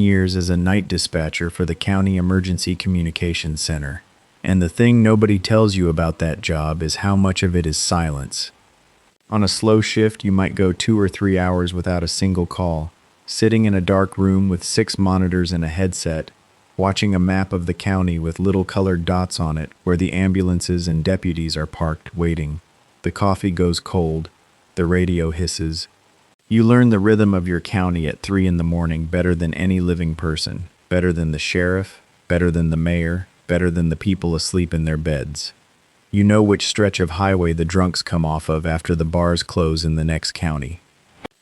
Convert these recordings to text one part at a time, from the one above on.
years as a night dispatcher for the County Emergency Communications Center. And the thing nobody tells you about that job is how much of it is silence. On a slow shift, you might go 2 or 3 hours without a single call, sitting in a dark room with 6 monitors and a headset, watching a map of the county with little colored dots on it where the ambulances and deputies are parked, waiting. The coffee goes cold. The radio hisses. You learn the rhythm of your county at 3 in the morning better than any living person, better than the sheriff, better than the mayor, better than the people asleep in their beds. You know which stretch of highway the drunks come off of after the bars close in the next county.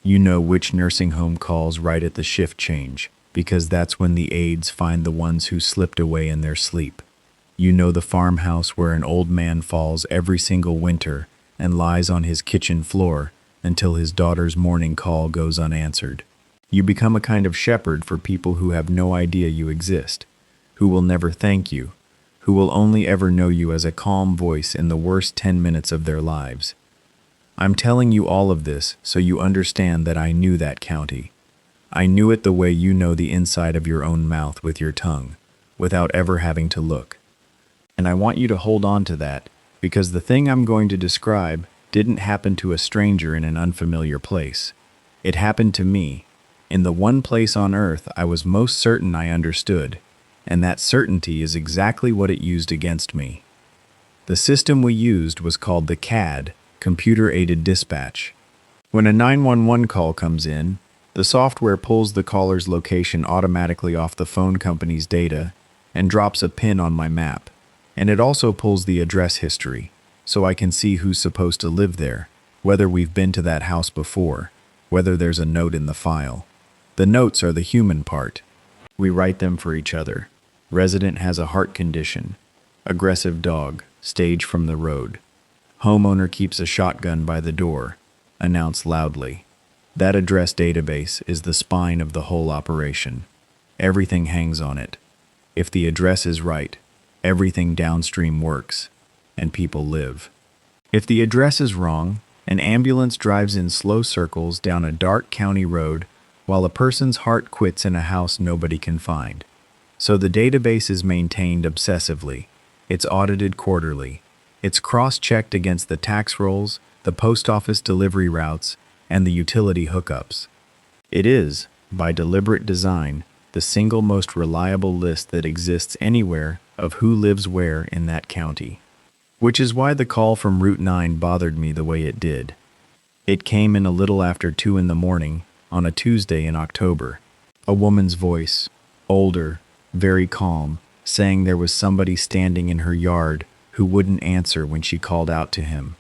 You know which nursing home calls right at the shift change, because that's when the aides find the ones who slipped away in their sleep. You know the farmhouse where an old man falls every single winter and lies on his kitchen floor until his daughter's morning call goes unanswered. You become a kind of shepherd for people who have no idea you exist, who will never thank you, who will only ever know you as a calm voice in the worst 10 minutes of their lives. I'm telling you all of this so you understand that I knew that county. I knew it the way you know the inside of your own mouth with your tongue, without ever having to look. And I want you to hold on to that, because the thing I'm going to describe didn't happen to a stranger in an unfamiliar place. It happened to me, in the one place on earth I was most certain I understood, and that certainty is exactly what it used against me. The system we used was called the CAD, Computer-Aided Dispatch. When a 911 call comes in, the software pulls the caller's location automatically off the phone company's data and drops a pin on my map. And it also pulls the address history, so I can see who's supposed to live there, whether we've been to that house before, whether there's a note in the file. The notes are the human part. We write them for each other. Resident has a heart condition. Aggressive dog, stage from the road. Homeowner keeps a shotgun by the door. Announce loudly. That address database is the spine of the whole operation. Everything hangs on it. If the address is right, everything downstream works, and people live. If the address is wrong, an ambulance drives in slow circles down a dark county road while a person's heart quits in a house nobody can find. So the database is maintained obsessively. It's audited quarterly. It's cross-checked against the tax rolls, the post office delivery routes, and the utility hookups. It is, by deliberate design, the single most reliable list that exists anywhere of who lives where in that county. Which is why the call from Route 9 bothered me the way it did. It came in a little after 2 in the morning on a Tuesday in October. A woman's voice, older, very calm, saying there was somebody standing in her yard who wouldn't answer when she called out to him.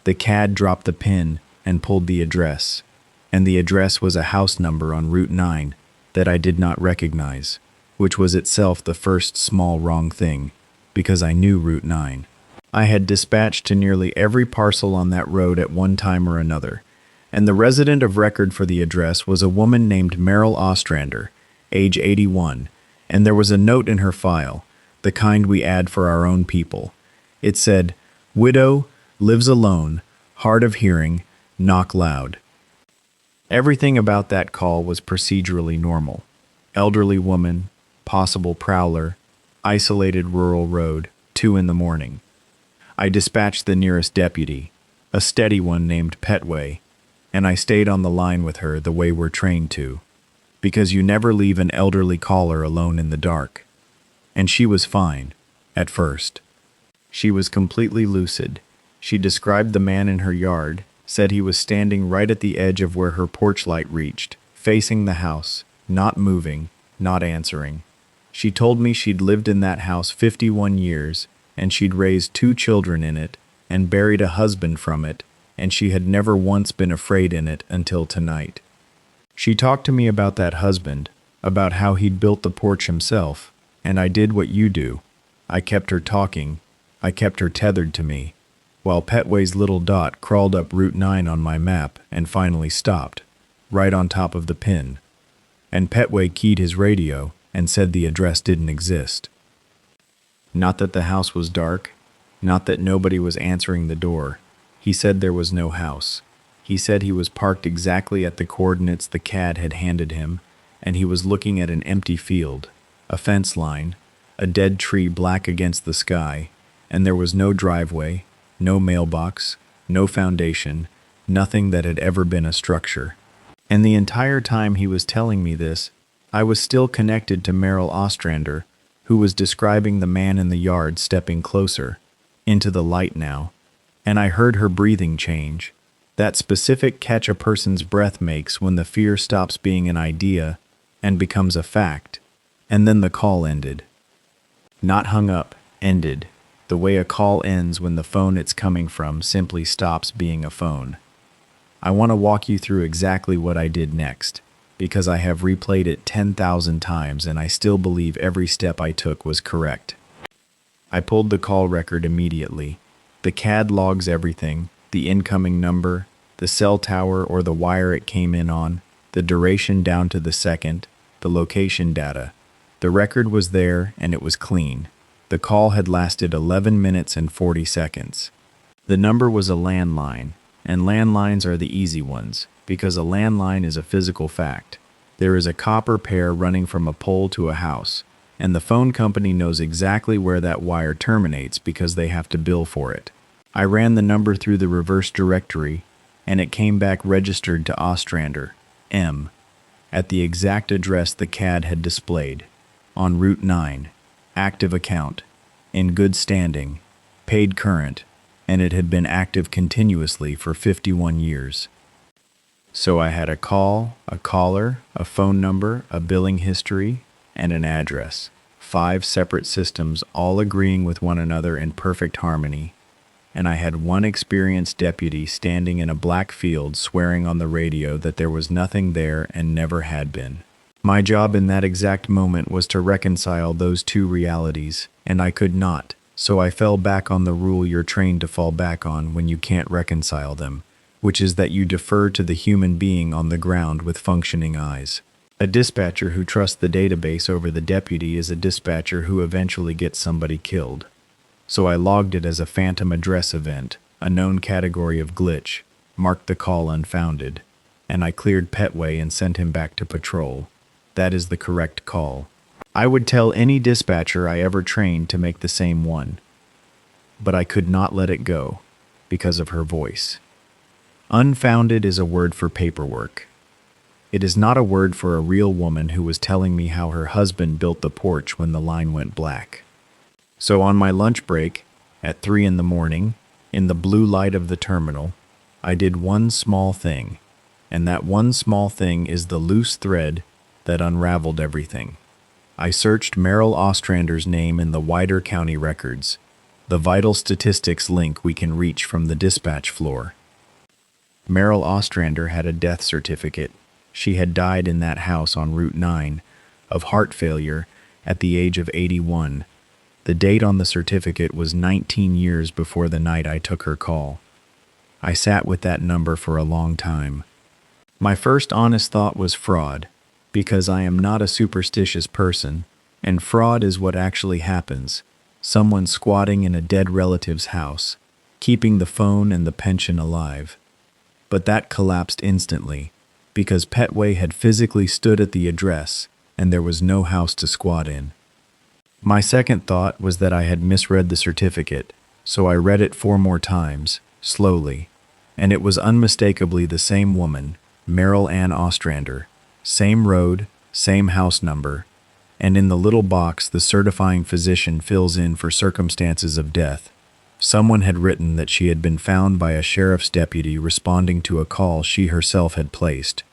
The CAD dropped the pin and pulled the address, and the address was a house number on Route 9 that I did not recognize, which was itself the first small wrong thing, because I knew Route 9. I had dispatched to nearly every parcel on that road at one time or another, and the resident of record for the address was a woman named Merrill Ostrander, age 81, and there was a note in her file, the kind we add for our own people. It said, "Widow, lives alone, hard of hearing, knock loud." Everything about that call was procedurally normal. Elderly woman, possible prowler, isolated rural road, 2 in the morning. I dispatched the nearest deputy, a steady one named Petway, and I stayed on the line with her the way we're trained to, because you never leave an elderly caller alone in the dark. And she was fine, at first. She was completely lucid. She described the man in her yard, said he was standing right at the edge of where her porch light reached, facing the house, not moving, not answering. She told me she'd lived in that house 51 years, and she'd raised 2 children in it, and buried a husband from it, and she had never once been afraid in it until tonight. She talked to me about that husband, about how he'd built the porch himself, and I did what you do. I kept her talking. I kept her tethered to me, while Petway's little dot crawled up Route 9 on my map and finally stopped, right on top of the pin. And Petway keyed his radio and said the address didn't exist. Not that the house was dark, not that nobody was answering the door. He said there was no house. He said he was parked exactly at the coordinates the CAD had handed him, and he was looking at an empty field, a fence line, a dead tree black against the sky, and there was no driveway, no mailbox, no foundation, nothing that had ever been a structure. And the entire time he was telling me this, I was still connected to Meryl Ostrander, who was describing the man in the yard stepping closer, into the light now, and I heard her breathing change, that specific catch a person's breath makes when the fear stops being an idea and becomes a fact, and then the call ended. Not hung up, ended, the way a call ends when the phone it's coming from simply stops being a phone. I want to walk you through exactly what I did next, because I have replayed it 10,000 times and I still believe every step I took was correct. I pulled the call record immediately. The CAD logs everything, the incoming number, the cell tower or the wire it came in on, the duration down to the second, the location data. The record was there and it was clean. The call had lasted 11 minutes and 40 seconds. The number was a landline, and landlines are the easy ones, because a landline is a physical fact. There is a copper pair running from a pole to a house, and the phone company knows exactly where that wire terminates because they have to bill for it. I ran the number through the reverse directory, and it came back registered to Ostrander, M, at the exact address the CAD had displayed, on Route 9, active account, in good standing, paid current, and it had been active continuously for 51 years. So I had a call, a caller, a phone number, a billing history, and an address. 5 separate systems all agreeing with one another in perfect harmony. And I had one experienced deputy standing in a black field swearing on the radio that there was nothing there and never had been. My job in that exact moment was to reconcile those two realities, and I could not, so I fell back on the rule you're trained to fall back on when you can't reconcile them, which is that you defer to the human being on the ground with functioning eyes. A dispatcher who trusts the database over the deputy is a dispatcher who eventually gets somebody killed. So I logged it as a phantom address event, a known category of glitch, marked the call unfounded, and I cleared Petway and sent him back to patrol. That is the correct call. I would tell any dispatcher I ever trained to make the same one. But I could not let it go, because of her voice. Unfounded is a word for paperwork. It is not a word for a real woman who was telling me how her husband built the porch when the line went black. So on my lunch break, at 3 in the morning, in the blue light of the terminal, I did one small thing, and that one small thing is the loose thread that unraveled everything. I searched Meryl Ostrander's name in the wider county records, the vital statistics link we can reach from the dispatch floor. Meryl Ostrander had a death certificate. She had died in that house on Route 9 of heart failure at the age of 81. The date on the certificate was 19 years before the night I took her call. I sat with that number for a long time. My first honest thought was fraud, because I am not a superstitious person, and fraud is what actually happens. Someone squatting in a dead relative's house, keeping the phone and the pension alive. But that collapsed instantly, because Petway had physically stood at the address, and there was no house to squat in. My second thought was that I had misread the certificate, so I read it 4 more times, slowly, and it was unmistakably the same woman, Meryl Ann Ostrander, same road, same house number, and in the little box the certifying physician fills in for circumstances of death. Someone had written that she had been found by a sheriff's deputy responding to a call she herself had placed,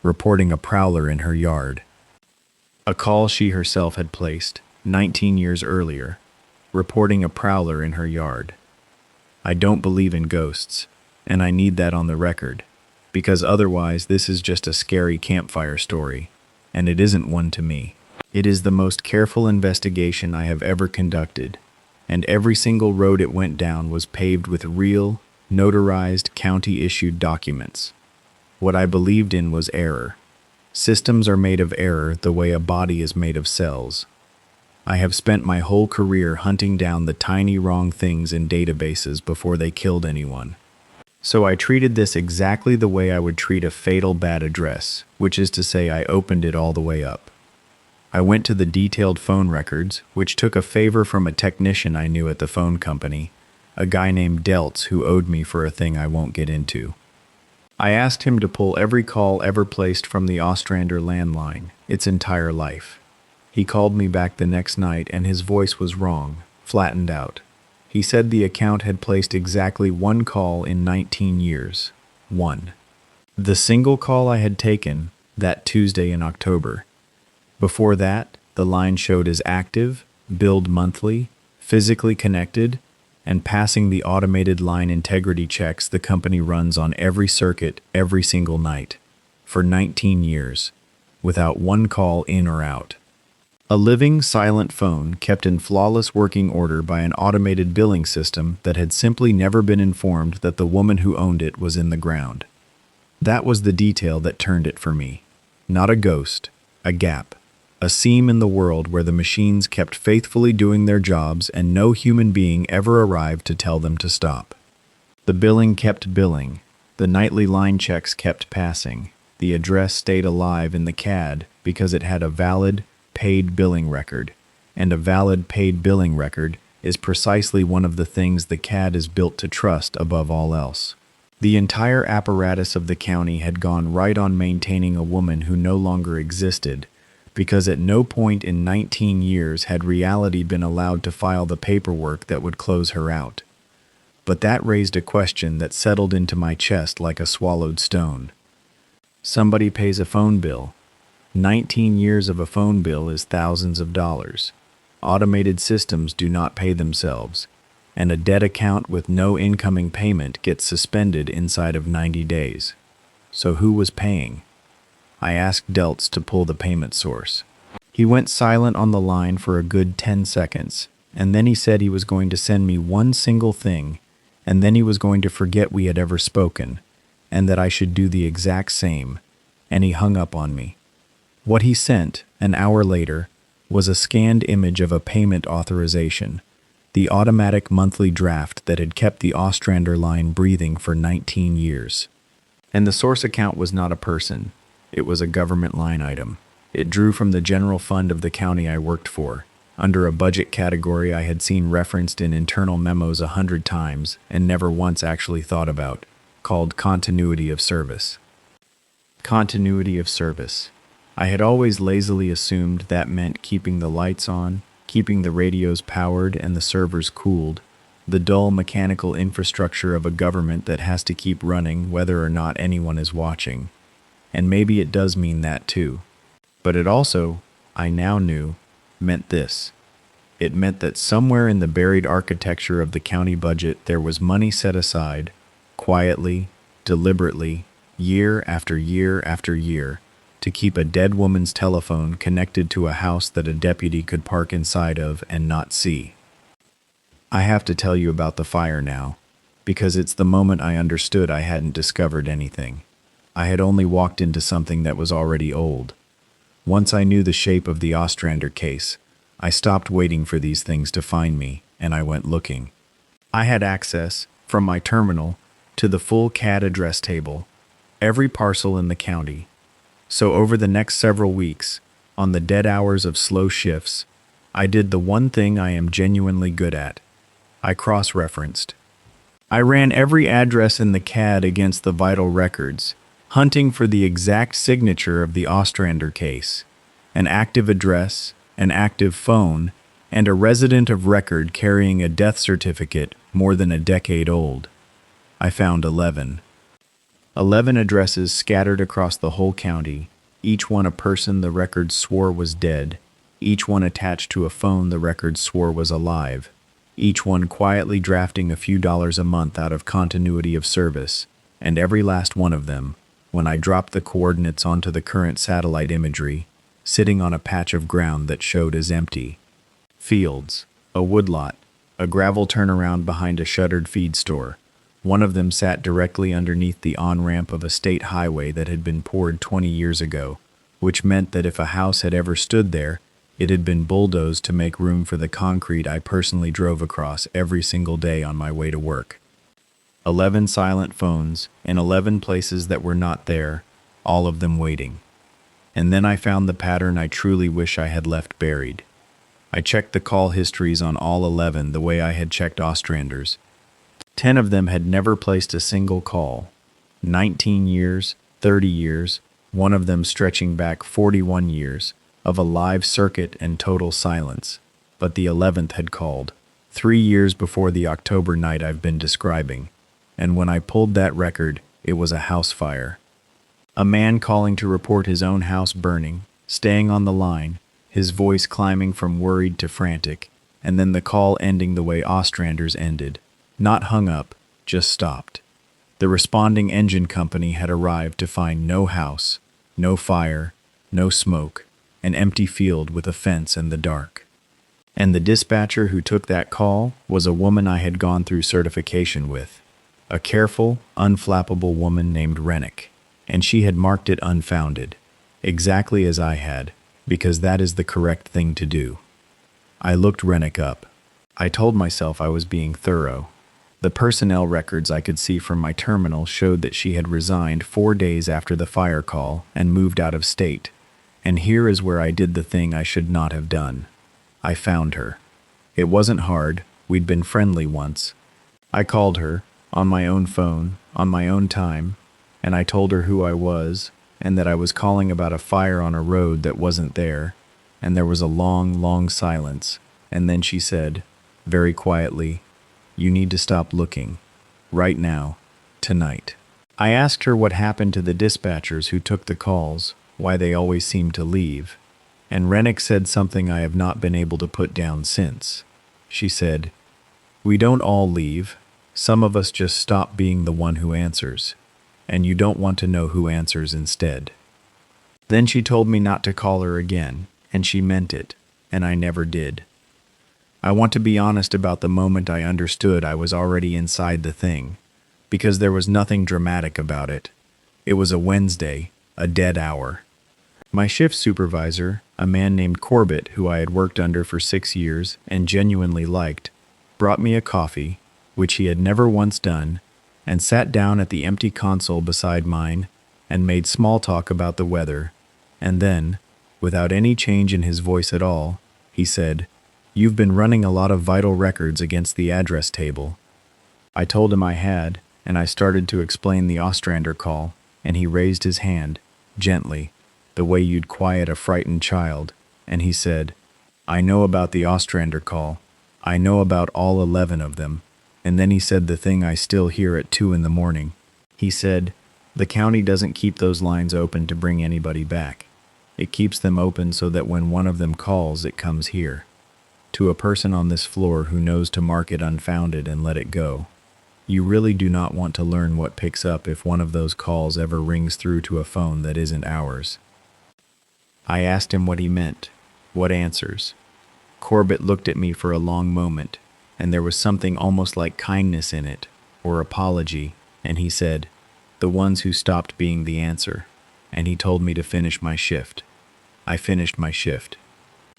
reporting a prowler in her yard. A call she herself had placed, 19 years earlier, reporting a prowler in her yard. I don't believe in ghosts, and I need that on the record, because otherwise this is just a scary campfire story, and it isn't one to me. It is the most careful investigation I have ever conducted, and every single road it went down was paved with real, notarized, county-issued documents. What I believed in was error. Systems are made of error the way a body is made of cells. I have spent my whole career hunting down the tiny wrong things in databases before they killed anyone. So I treated this exactly the way I would treat a fatal bad address, which is to say I opened it all the way up. I went to the detailed phone records, which took a favor from a technician I knew at the phone company, a guy named Deltz who owed me for a thing I won't get into. I asked him to pull every call ever placed from the Ostrander landline, its entire life. He called me back the next night and his voice was wrong, flattened out. He said the account had placed exactly one call in 19 years. One. The single call I had taken, that Tuesday in October. Before that, the line showed as active, billed monthly, physically connected, and passing the automated line integrity checks the company runs on every circuit every single night, for 19 years, without one call in or out. A living, silent phone kept in flawless working order by an automated billing system that had simply never been informed that the woman who owned it was in the ground. That was the detail that turned it for me. Not a ghost, a gap. A seam in the world where the machines kept faithfully doing their jobs and no human being ever arrived to tell them to stop. The billing kept billing, the nightly line checks kept passing, the address stayed alive in the CAD because it had a valid, paid billing record, and a valid paid billing record is precisely one of the things the CAD is built to trust above all else. The entire apparatus of the county had gone right on maintaining a woman who no longer existed, because at no point in 19 years had reality been allowed to file the paperwork that would close her out. But that raised a question that settled into my chest like a swallowed stone. Somebody pays a phone bill. 19 years of a phone bill is thousands of dollars. Automated systems do not pay themselves, and a debt account with no incoming payment gets suspended inside of 90 days. So who was paying? I asked Deltz to pull the payment source. He went silent on the line for a good 10 seconds, and then he said he was going to send me one single thing, and then he was going to forget we had ever spoken, and that I should do the exact same, and he hung up on me. What he sent, an hour later, was a scanned image of a payment authorization, the automatic monthly draft that had kept the Ostrander line breathing for 19 years. And the source account was not a person. It was a government line item. It drew from the general fund of the county I worked for, under a budget category I had seen referenced in internal memos 100 times and never once actually thought about, called continuity of service. Continuity of service. I had always lazily assumed that meant keeping the lights on, keeping the radios powered and the servers cooled, the dull mechanical infrastructure of a government that has to keep running whether or not anyone is watching. And maybe it does mean that too. But it also, I now knew, meant this. It meant that somewhere in the buried architecture of the county budget there was money set aside, quietly, deliberately, year after year after year, to keep a dead woman's telephone connected to a house that a deputy could park inside of and not see. I have to tell you about the fire now, because it's the moment I understood I hadn't discovered anything. I had only walked into something that was already old. Once I knew the shape of the Ostrander case, I stopped waiting for these things to find me, and I went looking. I had access, from my terminal, to the full CAD address table, every parcel in the county. So over the next several weeks, on the dead hours of slow shifts, I did the one thing I am genuinely good at. I cross-referenced. I ran every address in the CAD against the vital records, hunting for the exact signature of the Ostrander case, an active address, an active phone, and a resident of record carrying a death certificate more than a decade old. I found 11. 11 addresses scattered across the whole county, each one a person the records swore was dead, each one attached to a phone the records swore was alive, each one quietly drafting a few dollars a month out of continuity of service, and every last one of them, when I dropped the coordinates onto the current satellite imagery, sitting on a patch of ground that showed as empty. Fields, a woodlot, a gravel turnaround behind a shuttered feed store. One of them sat directly underneath the on-ramp of a state highway that had been poured 20 years ago, which meant that if a house had ever stood there, it had been bulldozed to make room for the concrete I personally drove across every single day on my way to work. 11 silent phones in 11 places that were not there, all of them waiting. And then I found the pattern I truly wish I had left buried. I checked the call histories on all 11 the way I had checked Ostrander's. 10 of them had never placed a single call. 19 years, 30 years, one of them stretching back 41 years, of a live circuit and total silence. But the 11th had called, 3 years before the October night I've been describing. And when I pulled that record, it was a house fire. A man calling to report his own house burning, staying on the line, his voice climbing from worried to frantic, and then the call ending the way Ostrander's ended. Not hung up, just stopped. The responding engine company had arrived to find no house, no fire, no smoke, an empty field with a fence and the dark. And the dispatcher who took that call was a woman I had gone through certification with, a careful, unflappable woman named Rennick, and she had marked it unfounded, exactly as I had, because that is the correct thing to do. I looked Rennick up. I told myself I was being thorough. The personnel records I could see from my terminal showed that she had resigned 4 days after the fire call and moved out of state. And here is where I did the thing I should not have done. I found her. It wasn't hard, we'd been friendly once. I called her, on my own phone, on my own time, and I told her who I was, and that I was calling about a fire on a road that wasn't there, and there was a long, long silence, and then she said, very quietly, "You need to stop looking. Right now. Tonight." I asked her what happened to the dispatchers who took the calls, why they always seemed to leave, and Rennick said something I have not been able to put down since. She said, "We don't all leave. Some of us just stop being the one who answers, and you don't want to know who answers instead." Then she told me not to call her again, and she meant it, and I never did. I want to be honest about the moment I understood I was already inside the thing, because there was nothing dramatic about it. It was a Wednesday, a dead hour. My shift supervisor, a man named Corbett, who I had worked under for 6 years and genuinely liked, brought me a coffee, which he had never once done, and sat down at the empty console beside mine and made small talk about the weather, and then, without any change in his voice at all, he said, "You've been running a lot of vital records against the address table." I told him I had, and I started to explain the Ostrander call, and he raised his hand, gently, the way you'd quiet a frightened child, and he said, "I know about the Ostrander call. I know about all 11 of them." And then he said the thing I still hear at 2 in the morning. He said, "The county doesn't keep those lines open to bring anybody back. It keeps them open so that when one of them calls, it comes here. To a person on this floor who knows to mark it unfounded and let it go. You really do not want to learn what picks up if one of those calls ever rings through to a phone that isn't ours." I asked him what he meant. What answers? Corbett looked at me for a long moment, and there was something almost like kindness in it, or apology, and he said, "The ones who stopped being the answer," and he told me to finish my shift. I finished my shift.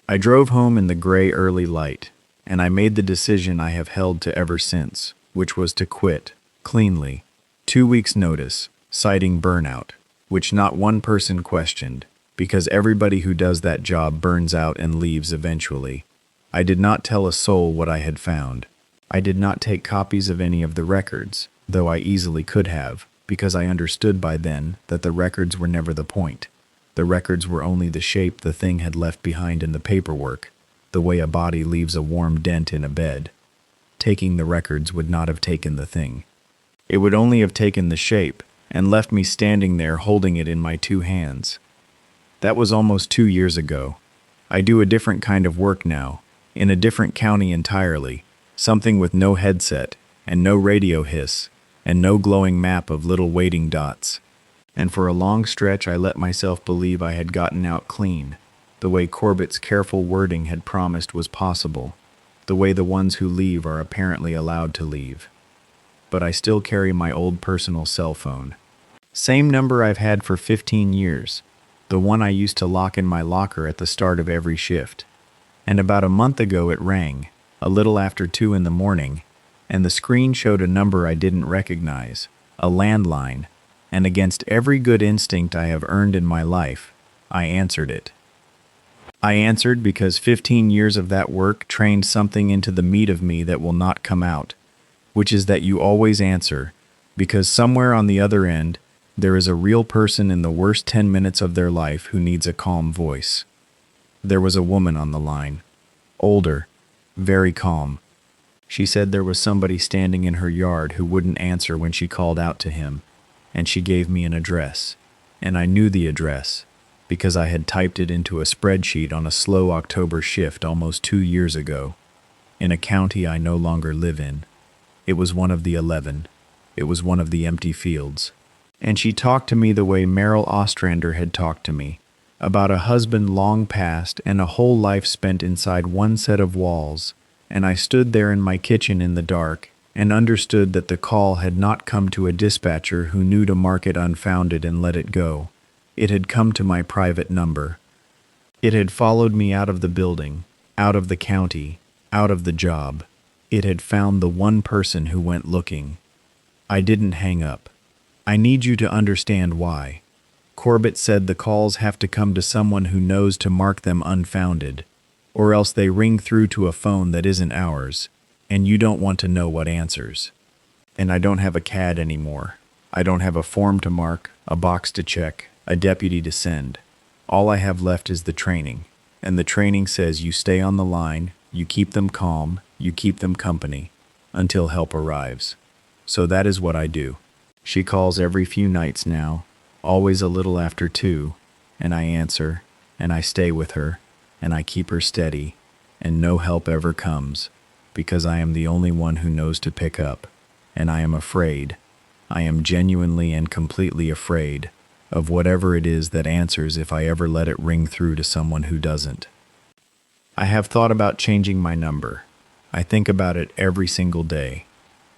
I drove home in the gray early light, and I made the decision I have held to ever since, which was to quit, cleanly, 2 weeks' notice, citing burnout, which not one person questioned, because everybody who does that job burns out and leaves eventually. I did not tell a soul what I had found. I did not take copies of any of the records, though I easily could have, because I understood by then that the records were never the point. The records were only the shape the thing had left behind in the paperwork, the way a body leaves a warm dent in a bed. Taking the records would not have taken the thing. It would only have taken the shape, and left me standing there holding it in my 2 hands. That was almost 2 years ago. I do a different kind of work now, in a different county entirely, something with no headset, and no radio hiss, and no glowing map of little waiting dots. And for a long stretch I let myself believe I had gotten out clean, the way Corbett's careful wording had promised was possible, the way the ones who leave are apparently allowed to leave. But I still carry my old personal cell phone. Same number I've had for 15 years, the one I used to lock in my locker at the start of every shift. And about a month ago it rang, a little after 2 in the morning, and the screen showed a number I didn't recognize, a landline, and against every good instinct I have earned in my life, I answered it. I answered because 15 years of that work trained something into the meat of me that will not come out, which is that you always answer, because somewhere on the other end, there is a real person in the worst 10 minutes of their life who needs a calm voice. There was a woman on the line, older, very calm. She said there was somebody standing in her yard who wouldn't answer when she called out to him, and she gave me an address, and I knew the address, because I had typed it into a spreadsheet on a slow October shift almost 2 years ago, in a county I no longer live in. It was one of the 11. It was one of the empty fields. And she talked to me the way Meryl Ostrander had talked to me, about a husband long past and a whole life spent inside one set of walls, and I stood there in my kitchen in the dark and understood that the call had not come to a dispatcher who knew to mark it unfounded and let it go. It had come to my private number. It had followed me out of the building, out of the county, out of the job. It had found the one person who went looking. I didn't hang up. I need you to understand why. Corbett said the calls have to come to someone who knows to mark them unfounded, or else they ring through to a phone that isn't ours, and you don't want to know what answers. And I don't have a CAD anymore. I don't have a form to mark, a box to check, a deputy to send. All I have left is the training, and the training says you stay on the line, you keep them calm, you keep them company, until help arrives. So that is what I do. She calls every few nights now, always a little after 2, and I answer, and I stay with her, and I keep her steady, and no help ever comes, because I am the only one who knows to pick up, and I am afraid. I am genuinely and completely afraid of whatever it is that answers if I ever let it ring through to someone who doesn't. I have thought about changing my number. I think about it every single day.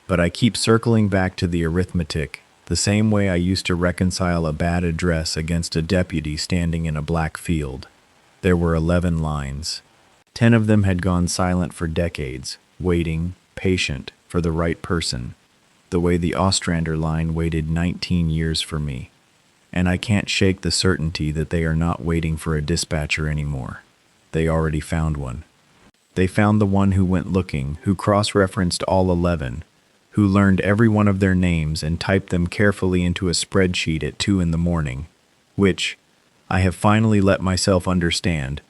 But I keep circling back to the arithmetic, the same way I used to reconcile a bad address against a deputy standing in a black field. There were 11 lines. 10 of them had gone silent for decades, waiting, patient, for the right person, the way the Ostrander line waited 19 years for me. And I can't shake the certainty that they are not waiting for a dispatcher anymore. They already found one. They found the one who went looking, who cross-referenced all 11, who learned every one of their names and typed them carefully into a spreadsheet at 2 in the morning, which, I have finally let myself understand,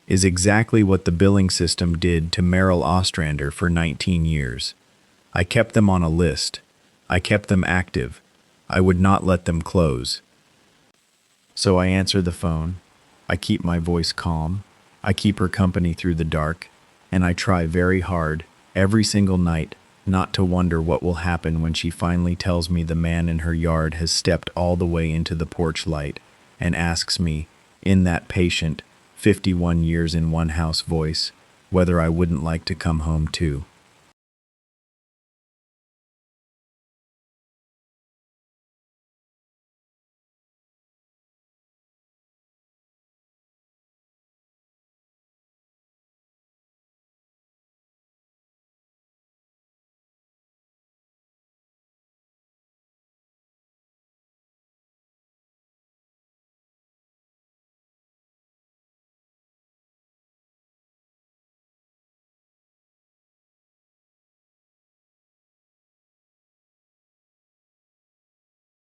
is exactly what the billing system did to Meryl Ostrander for 19 years. I kept them on a list. I kept them active. I would not let them close. So I answer the phone. I keep my voice calm. I keep her company through the dark, and I try very hard, every single night, not to wonder what will happen when she finally tells me the man in her yard has stepped all the way into the porch light and asks me, in that patient, 51 years in one house voice, whether I wouldn't like to come home too.